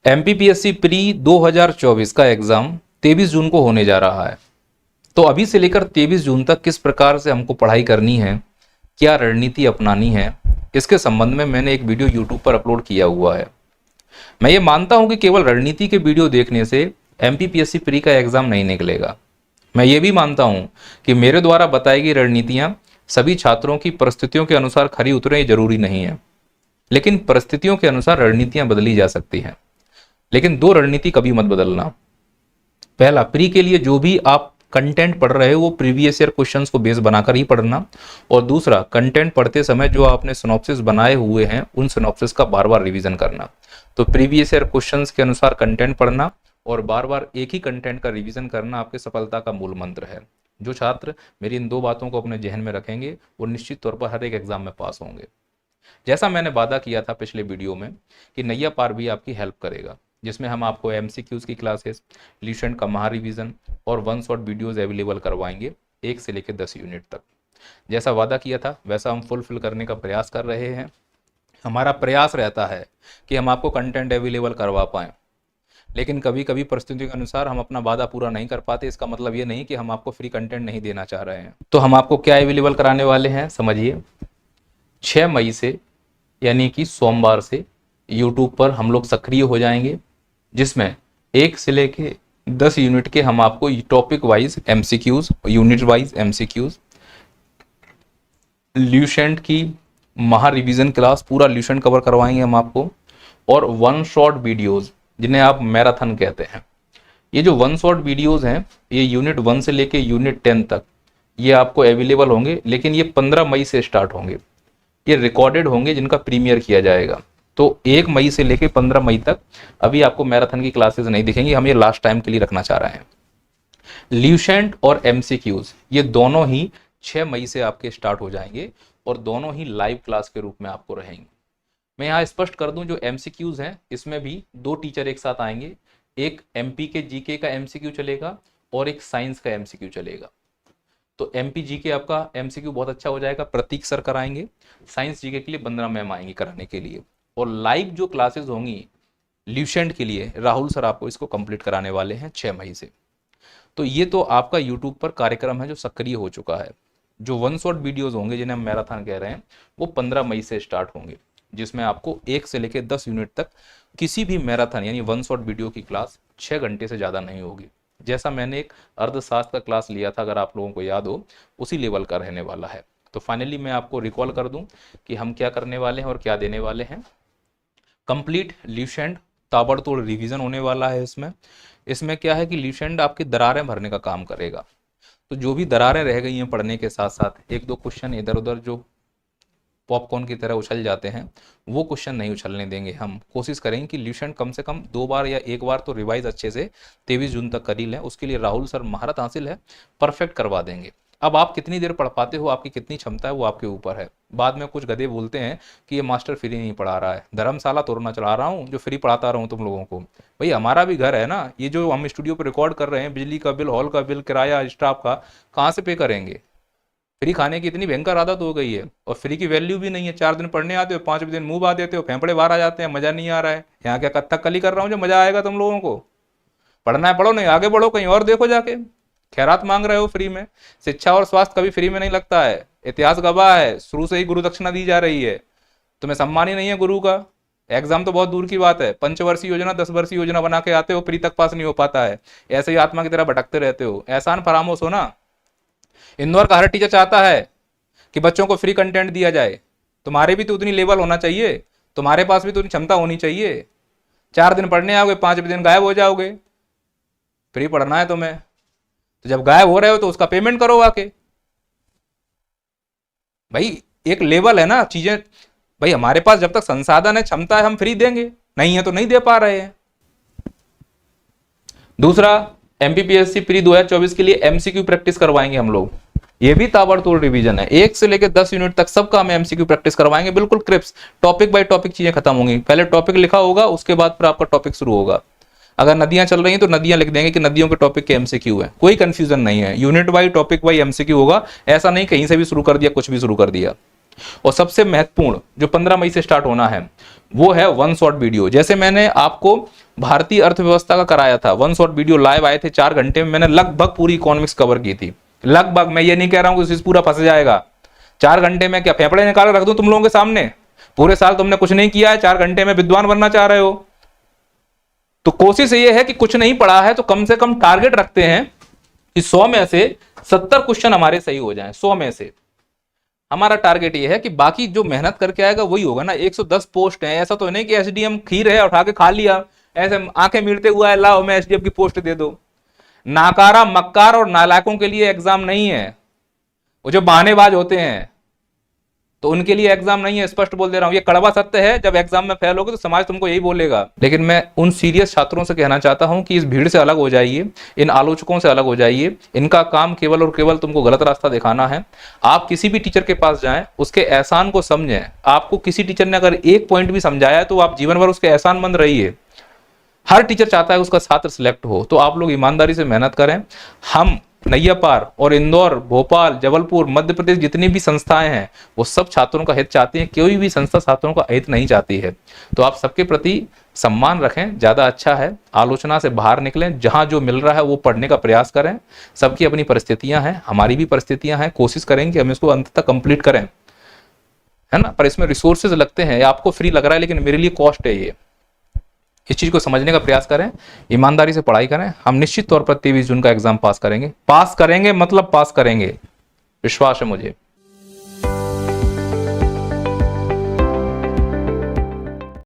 MPPSC pre 2024 का exam 23 जून को होने जा रहा है। तो अभी से लेकर 23 जून तक किस प्रकार से हमको पढ़ाई करनी है, क्या रणनीति अपनानी है, इसके संबंध में मैंने एक वीडियो यूट्यूब पर अपलोड किया हुआ है। मैं ये मानता हूं कि केवल रणनीति के वीडियो देखने से एमपीपीएससी प्री का एग्जाम नहीं निकलेगा। मैं ये भी मानता हूं कि मेरे द्वारा बताई गई रणनीतियां सभी छात्रों की परिस्थितियों के अनुसार खरी उतरे, ये जरूरी नहीं है, लेकिन परिस्थितियों के अनुसार रणनीतियां बदली जा सकती हैं। लेकिन दो रणनीति कभी मत बदलना। पहला, प्री के लिए जो भी आप कंटेंट पढ़ रहे हो वो प्रीवियस ईयर क्वेश्चंस को बेस बनाकर ही पढ़ना। और दूसरा, कंटेंट पढ़ते समय जो आपने सिनॉप्सिस बनाए हुए हैं उन सिनॉप्सिस का बार बार रिवीजन करना। तो प्रीवियस ईयर क्वेश्चंस के अनुसार कंटेंट पढ़ना और बार बार एक ही कंटेंट का रिवीजन करना आपकी सफलता का मूल मंत्र है। जो छात्र मेरी इन दो बातों को अपने जहन में रखेंगे वो निश्चित तौर पर हर एक एग्जाम में पास होंगे। जैसा मैंने वादा किया था पिछले वीडियो में कि नैया पार भी आपकी हेल्प करेगा, जिसमें हम आपको एमसीक्यूज की क्लासेस, ल्यूसेंट का महा रिवीजन और वन शॉट वीडियोस अवेलेबल करवाएंगे 1 से लेकर 10 यूनिट तक। जैसा वादा किया था वैसा हम फुलफिल करने का प्रयास कर रहे हैं। हमारा प्रयास रहता है कि हम आपको कंटेंट अवेलेबल करवा पाएँ, लेकिन कभी कभी परिस्थितियों के अनुसार हम अपना वादा पूरा नहीं कर पाते। इसका मतलब ये नहीं कि हम आपको फ्री कंटेंट नहीं देना चाह रहे हैं। तो हम आपको क्या अवेलेबल कराने वाले हैं समझिए। 6 मई से यानी कि सोमवार से यूट्यूब पर हम लोग सक्रिय हो जाएंगे, जिसमें 1 से लेके 10 यूनिट के हम आपको topic wise MCQs, unit wise MCQs, Lucent की महा रिवीजन क्लास, पूरा ल्यूसेंट कवर करवाएंगे हम आपको, और वन शॉट वीडियोज जिन्हें आप मैराथन कहते हैं। ये जो वन शॉट वीडियोज हैं ये यूनिट 1 से लेके यूनिट 10 तक ये आपको अवेलेबल होंगे, लेकिन ये 15 मई से स्टार्ट होंगे। ये रिकॉर्डेड होंगे जिनका प्रीमियर किया जाएगा। तो 1 मई से लेके 15 मई तक अभी आपको मैराथन की क्लासेस नहीं दिखेंगी, हम ये लास्ट टाइम के लिए रखना चाह रहे हैं। ल्यूसेंट और एमसीक्यूज ये दोनों ही 6 मई से आपके स्टार्ट हो जाएंगे और दोनों ही लाइव क्लास के रूप में आपको रहेंगे। मैं यहाँ स्पष्ट कर दूं, जो एमसीक्यूज हैं इसमें भी 2 टीचर एक साथ आएंगे। एक एमपी के जीके का एमसीक्यू चलेगा और एक साइंस का एमसीक्यू चलेगा। तो एमपी जीके आपका एमसीक्यू बहुत अच्छा हो जाएगा, प्रतीक सर कराएंगे। साइंस जीके के लिए वंदना मैम आएंगी कराने के लिए। और लाइव जो क्लासेस होंगी ल्यूसेंट के लिए राहुल सर आपको इसको कंप्लीट कराने वाले हैं 6 मई से। तो ये तो आपका यूट्यूब पर कार्यक्रम है जो सक्रिय हो चुका है। जो वन शॉट वीडियोज होंगे जिन्हें हम मैराथन कह रहे हैं वो 15 मई से स्टार्ट होंगे, जिसमें आपको 1 से लेकर 10 यूनिट तक किसी भी मैराथन यानी वन शॉट वीडियो की क्लास 6 घंटे से ज़्यादा नहीं होगी। जैसा मैंने एक अर्थशास्त्र का क्लास लिया था, अगर आप लोगों को याद हो, उसी लेवल का रहने वाला है। तो फाइनली मैं आपको रिकॉल कर दूं कि हम क्या करने वाले हैं और क्या देने वाले हैं। कंप्लीट ल्यूसेंट ताबड़तोड़ रिवीजन होने वाला है। इसमें क्या है कि ल्यूसेंट आपकी दरारें भरने का काम करेगा। तो जो भी दरारें रह गई हैं पढ़ने के साथ साथ 1-2 क्वेश्चन इधर उधर जो पॉपकॉर्न की तरह उछल जाते हैं वो क्वेश्चन नहीं उछलने देंगे। हम कोशिश करेंगे कि ल्यूसेंट कम से कम 2 बार या 1 बार तो रिवाइज अच्छे से 23 जून तक कर ही लें। उसके लिए राहुल सर महारत हासिल है, परफेक्ट करवा देंगे। अब आप कितनी देर पढ़ पाते हो, आपकी कितनी क्षमता है, वो आपके ऊपर है। बाद में कुछ गधे बोलते हैं कि ये मास्टर फ्री नहीं पढ़ा रहा है। धर्मशाला तोड़ ना चला रहा हूँ जो फ्री पढ़ाता रहूँ तुम लोगों को। भाई हमारा भी घर है ना, ये जो हम स्टूडियो पर रिकॉर्ड कर रहे हैं, बिजली का बिल, हॉल का बिल, किराया, स्टाफ का कहाँ से पे करेंगे। फ्री खाने की इतनी भयंकर आदत हो गई है और फ्री की वैल्यू भी नहीं है। 4 दिन पढ़ने आते हो, 5वें दिन मुंह बा देते हो, फेफड़े बाहर आ जाते हैं, मजा नहीं आ रहा है। यहाँ क्या कथक कली कर रहा हूँ जो मजा आएगा तुम लोगों को। पढ़ना है पढ़ो, नहीं आगे बढ़ो, कहीं और देखो जाके। खैरात मांग रहे हो फ्री में। शिक्षा और स्वास्थ्य कभी फ्री में नहीं लगता है। इतिहास गवाह है, शुरू से ही गुरु दक्षिणा दी जा रही है। तुम्हें सम्मान ही नहीं है गुरु का। एग्जाम तो बहुत दूर की बात है, 5 वर्षीय योजना 10 वर्षीय योजना बना के आते हो, प्री तक पास नहीं हो पाता है। ऐसे ही आत्मा की तरह भटकते रहते हो। एहसान फरामोश हो ना। इंदौर का हर टीचर चाहता है कि बच्चों को फ्री कंटेंट दिया जाए। तुम्हारे भी तो उतनी लेवल होना चाहिए, तुम्हारे पास भी तो उतनी क्षमता होनी चाहिए। 4 दिन पढ़ने आओगे, 5वें दिन गायब हो जाओगे। फ्री पढ़ना है तुम्हें, तो जब गायब हो रहे हो तो उसका पेमेंट करो आके। भाई एक लेवल है ना चीजें। भाई हमारे पास जब तक संसाधन है, क्षमता है, हम फ्री देंगे, नहीं है तो नहीं दे पा रहे हैं। दूसरा, एमपीपीएससी प्री 2024 के लिए एमसीक्यू प्रैक्टिस करवाएंगे हम लोग। ये भी ताबड़तोड़ रिवीजन है। 1 से लेकर 10 यूनिट तक सबका हम एमसीक्यू प्रैक्टिस करवाएंगे, बिल्कुल क्रिप्स, टॉपिक बाय टॉपिक चीजें खत्म होंगी। पहले टॉपिक लिखा होगा, उसके बाद फिर आपका टॉपिक शुरू होगा। अगर नदियां चल रही हैं तो नदियां लिख देंगे कि नदियों के टॉपिक के एमसीक्यू है। कोई कंफ्यूजन नहीं है, unit wise topic wise MCQ होगा। ऐसा नहीं कहीं से भी शुरू कर दिया, कुछ भी शुरू कर दिया। और सबसे महत्वपूर्ण जो 15 मई से स्टार्ट होना है वो है वन शॉट वीडियो। जैसे मैंने आपको भारतीय अर्थव्यवस्था का कराया था। वन शॉट वीडियो लाइव आए थे 4 घंटे में, मैंने लगभग पूरी इकोनॉमिक्स कवर की थी। लगभग, मैं ये नहीं कह रहा हूं कि पूरा फंस जाएगा। 4 घंटे में क्या फेफड़े निकाल रख दूं तुम लोगों के सामने? पूरे साल तुमने कुछ नहीं किया है, 4 घंटे में विद्वान बनना चाह रहे हो। तो कोशिश ये है कि कुछ नहीं पढ़ा है तो कम से कम टारगेट रखते हैं कि 100 में से 70 क्वेश्चन हमारे सही हो जाएं। 100 में से हमारा टारगेट ये है कि बाकी जो मेहनत करके आएगा वही होगा ना। 110 पोस्ट हैं, ऐसा तो नहीं कि एसडीएम खीर है उठा के खा लिया, ऐसे आंखें मीटते हुआ है लाओ मैं एसडीएम की पोस्ट दे दो। नाकारा, मक्कार और नालायकों के लिए एग्जाम नहीं है। वो जो बहानेबाज होते हैं तो उनके लिए एग्जाम नहीं है, स्पष्ट बोल दे रहा हूं। ये कड़वा सत्य है, जब एग्जाम में फेल होगे तो समाज तुमको यही बोलेगा। लेकिन मैं उन सीरियस छात्रों से कहना चाहता हूं कि इस भीड़ से अलग हो जाइए, इन आलोचकों से अलग हो जाइए। इनका काम केवल और केवल तुमको गलत रास्ता दिखाना है। आप किसी भी टीचर के पास जाएं, उसके एहसान को समझें। आपको किसी टीचर ने अगर एक पॉइंट भी समझाया तो आप जीवन भर उसके एहसानमंद रहिए। हर टीचर चाहता है उसका छात्र सिलेक्ट हो, तो आप लोग ईमानदारी से मेहनत करें। हम नैया पार और इंदौर, भोपाल, जबलपुर, मध्य प्रदेश जितनी भी संस्थाएं हैं वो सब छात्रों का हित चाहती हैं। कोई भी संस्था छात्रों का हित नहीं चाहती है। तो आप सबके प्रति सम्मान रखें, ज्यादा अच्छा है। आलोचना से बाहर निकलें, जहां जो मिल रहा है वो पढ़ने का प्रयास करें। सबकी अपनी परिस्थितियां हैं, हमारी भी परिस्थितियां हैं। कोशिश करें कि हम इसको अंत तक कंप्लीट करें, है ना। पर इसमें रिसोर्सेज लगते हैं, आपको फ्री लग रहा है लेकिन मेरे लिए कॉस्ट है ये। इस चीज को समझने का प्रयास करें, ईमानदारी से पढ़ाई करें। हम निश्चित तौर पर 23 जून का एग्जाम पास करेंगे। पास करेंगे मतलब पास करेंगे, विश्वास है मुझे।